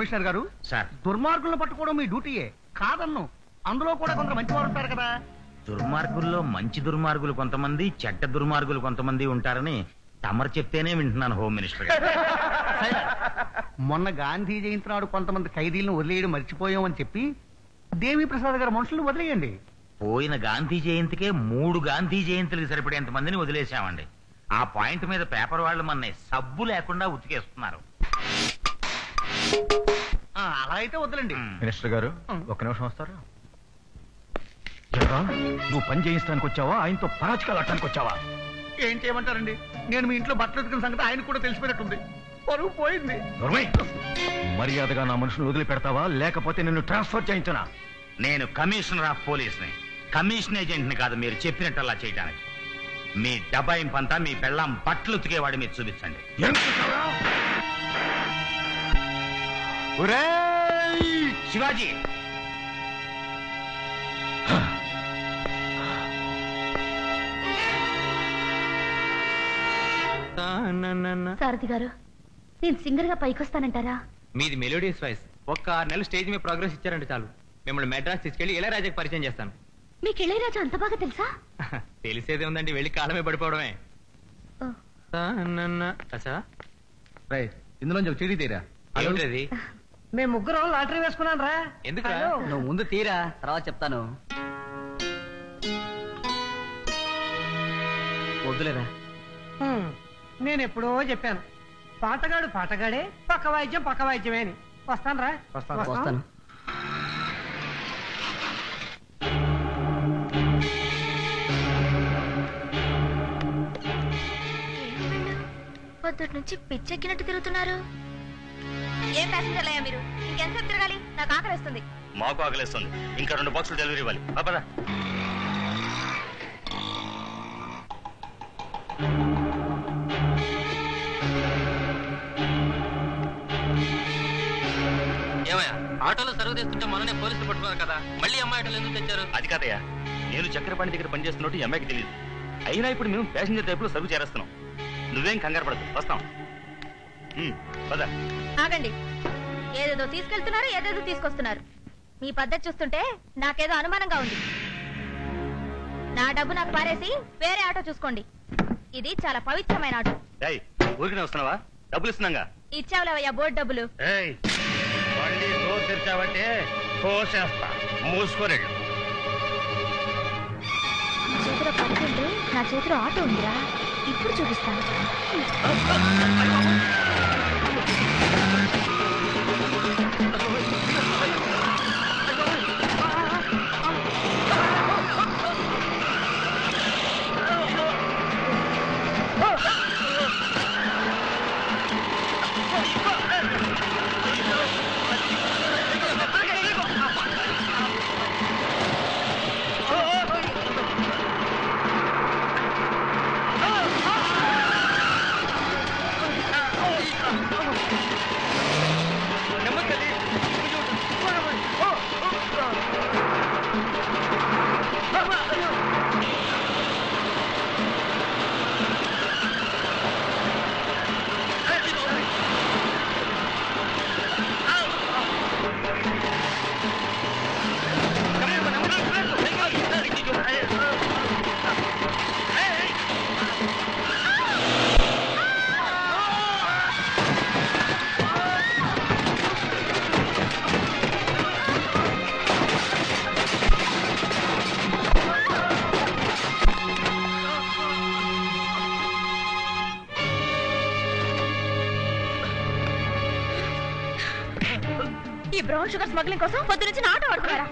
Commissioner గారు sir, దుర్మార్గులను పట్టుకోవడం మీ డ్యూటీయే కాదన్ను. అందులో కూడా కొందరు మంచి వారు ఉంటారు కదా. దుర్మార్గుల్లో మంచి దుర్మార్గులు కొంతమంది, చెడ్డ దుర్మార్గులు కొంతమంది ఉంటారని తమరు చెప్తేనే వింటున్నాను హోమ్ మినిస్టర్ గారు. మొన్న గాంధీ జయంతి నాడు కొంతమంది ఖైదీలను వదిలేయడం మర్చిపోయామని చెప్పి దేవి ప్రసాద్ గారు మనుషులను వదిలేయండి. పోయిన గాంధీ జయంతికే 3 గాంధీ జయంతులకు సరిపడేంత మందిని వదిలేశామండి. ఆ పాయింట్ మీద పేపర్ వాళ్ళు మన సబ్బు లేకుండా ఉతికేస్తున్నారు. అలా అయితే వద్దులండి. మినిస్టర్ గారు ఒక నిమిషం వస్తారా? నువ్వు పని చేయిస్తానికి వచ్చావా, ఆయనతో పరాజకాలు అట్టానికి వచ్చావా? ఏం చేయమంటారండి, నేను మీ ఇంట్లో బట్టలు ఉతికిన సంగతి ఆయనకు కూడా తెలిసిపోయినట్టుంది. పరువు పోయింది. మర్యాదగా నా మనుషులు వదిలి పెడతావా, లేకపోతే నిన్ను ట్రాన్స్ఫర్ చేయించనా? నేను కమిషనర్ ఆఫ్ పోలీస్ని, కమిషన్ ఏజెంట్ని కాదు మీరు చెప్పినట్టల్లా చేయడానికి. మీ డబ్బాయింపంతా మీ పెళ్ళాం బట్టలు ఉతికేవాడి మీరు చూపించండి. శివాజీ, సారథి గారు, నేను సింగర్ గా పైకొస్తానంటారా? మీది మెలోడియస్ వాయిస్. ఒక్క 6 నెలలు స్టేజ్ మీద ప్రోగ్రెస్ ఇచ్చారంటే చాలు, మిమ్మల్ని మెడ్రాస్ తీసుకెళ్లి ఇళయరాజాకి పరిచయం చేస్తాను. మీకు ఇళయరాజా అంత బాగా తెలుసా? తెలిసేదే ఉందండి, వెళ్ళి కాలమే పడిపోవడమే. ఇందులో చెడి తీరా. ఏమిటది? మేము ముగ్గురం లాటరీ వేసుకున్నాం రా. ఎందుకు? నువ్వు ముందు తీరా, తర్వాత చెప్తాను. వద్దులేరా. నేను ఎప్పుడో చెప్పాను, పాటగాడు పాటగాడే, పక్క వాయిద్యం పక్క వాయిద్యమే అని. వస్తాను రా. వస్తాను. పొద్దుటి నుంచి పిచ్చెక్కినట్టు తిరుగుతున్నారు. ఏం ప్యాసింజర్లు అయ్యా మీరు? ఇంకెంతసేపు తిరగాలి? నాకు ఆకలిస్తుంది. మాకు ఆకలిస్తుంది. ఇంకా 2 బాక్సులు డెలివరీ ఇవ్వాలి. పద. ఏమయ్యా, ఆటోలో సరుకు తెస్తుంటే మననే పోలీసులు పట్టుకున్నారు కదా, మళ్ళీ అమ్మాయి ఆటోలు ఎందుకు తెచ్చారు? అది కాదయ్యా, నేను చక్రపాణి దగ్గర పనిచేస్తున్నట్టు ఈ అమ్మాయికి తెలియదు. అయినా ఇప్పుడు మేము ప్యాసింజర్ టైప్ లో సరుకు చేరేస్తున్నాం. నువ్వేం కంగారు పడదు, వస్తాం. పద. ఆగండి, ఏదేదో తీసుకెళ్తున్నారు, ఏదేదో తీసుకొస్తున్నారు. మీ పద్ధతి చూస్తుంటే నాకేదో అనుమానంగా ఉంది. నా డబ్బు నాకు పారేసి వేరే ఆటో చూసుకోండి. ఇది చాలా పవిత్రమైన ఆటో. ఊరికనే వస్తున్నావా? డబ్బులు ఇస్తున్నాగా. ఇచ్చావులేవయ్యా బోర్డు డబ్బులు. మళ్ళీ డోర్ తెరిచావంటే కోసేస్తా. మూసుకోలేడు. నా చేతిలో పడుతుంటే నా చేతిలో ఆటో ఉందిరా, ఇప్పుడు చూపిస్తాను. ఈ బ్రౌన్ షుగర్ స్మగ్లింగ్ కోసం పొద్దు నుంచి ఆటో ఆడుకున్నారా?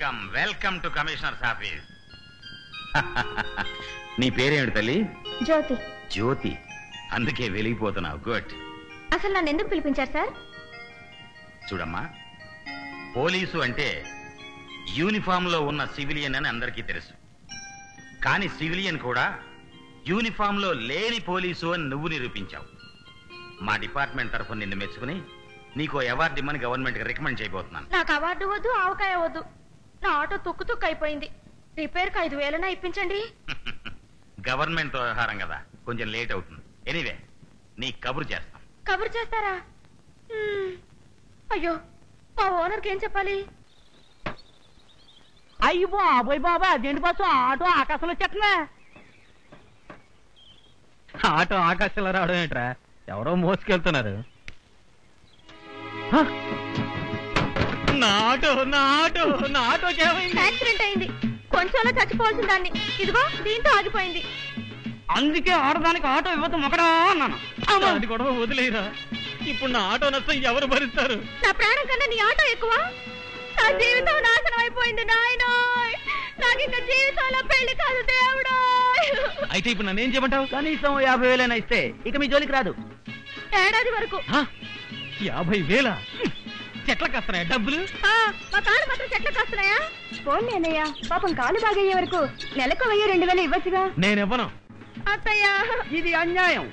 Welcome welcome to commissioner's office. నీ పేరేమిటి తల్లి? జ్యోతి. జ్యోతి. అందుకే వెలిగిపోతున్నావు. గుడ్. అసలు నన్ను ఎందుకు పిలిపించారు సార్? చూడమ్మా, పోలీసు అంటే యూనిఫామ్ లో ఉన్న సివిలియన్ అని అందరికీ తెలుసు. కానీ సివిలియన్ కూడా యూనిఫామ్ లో లేని పోలీసు అని నువ్వు నిరూపించావు. మా డిపార్ట్మెంట్ తరఫున నిన్ను మెచ్చుకుని నీకు అవార్డు ఇమ్మని గవర్నమెంట్ కి రికమెండ్ చేయబోతున్నాను. నాకు అవార్డు వద్దు, ఆవకాయ వద్దు. నా ఆటో తుక్కు అయిపోయింది. రిపేర్ కి 5,000 ఇప్పించండి. గవర్నమెంట్ వ్యవహారం కదా, కొంచెం లేట్ అవుతుంది. ఎనీవే, నీ కబురు చేస్తాం. కబురు చేస్తారా? అయ్యో, మా ఓనర్కి ఏం చెప్పాలి? అయ్యి బాబోయ్ బాబా, అదేంటి బస్సు ఆటో ఆకాశంలో చెట్లే. ఆటో ఆకాశంలో రావడం ఏంట్రా? ఎవరో మోసుకెళ్తున్నారు. నా ఆటోకి ఏమైంది? యాక్సిడెంట్ అయింది. కొంచెంలో చచ్చిపోవాల్సిన దాన్ని ఇదిగో దీంతో ఆగిపోయింది. అందుకే ఆడదానికి ఆటో ఇవ్వదు మొక్కడా అన్నాను. అది కూడా వదిలేరా. ఇప్పుడు నా ఆటో నష్టం ఎవరు భరిస్తారు? నా ప్రాణం కన్నా నీ ఆటో ఎక్కువ. నా జీవితం నాశనం అయిపోయింది నాయనో. నాకు ఇంకా జీవితంలో పెళ్లి కాదు దేవుడు. అయితే ఇప్పుడు నన్ను ఏం చేయమంటావు? కనీసం 50,000 ఇస్తే ఇక మీ జోలికి రాదు. ఏడాది వరకు. 50,000? చెట్లకు వస్తున్నాయా డబ్బులు? మా కాళ్ళు మాత్రం చెట్లకు వస్తున్నాయా? పోనీ అన్నయ్య, పాపం కాలు బాగయ్యే వరకు నెలకు 1,000-2,000 ఇవ్వచ్చుగా. నేనివ్వను. అత్తయ్యా, ఇది అన్యాయం.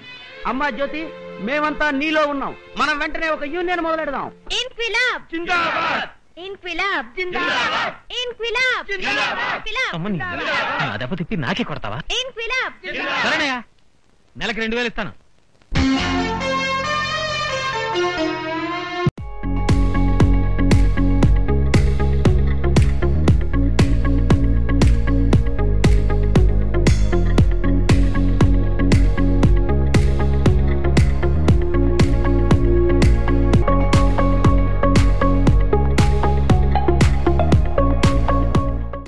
అమ్మా జ్యోతి, మేమంతా నీలో ఉన్నాం. మనం వెంటనే ఒక యూనియన్ మొదలెడదాం. ఇన్క్విలాబ్ జిందాబాద్, ఇన్క్విలాబ్ జిందాబాద్, ఇన్క్విలాబ్ అమ్మని నా దెబ్బ తిప్పి నాకే కొడతావా? ఇన్క్విలాబ్. సరేనయ్యా, నెలకు 2,000 ఇస్తాను.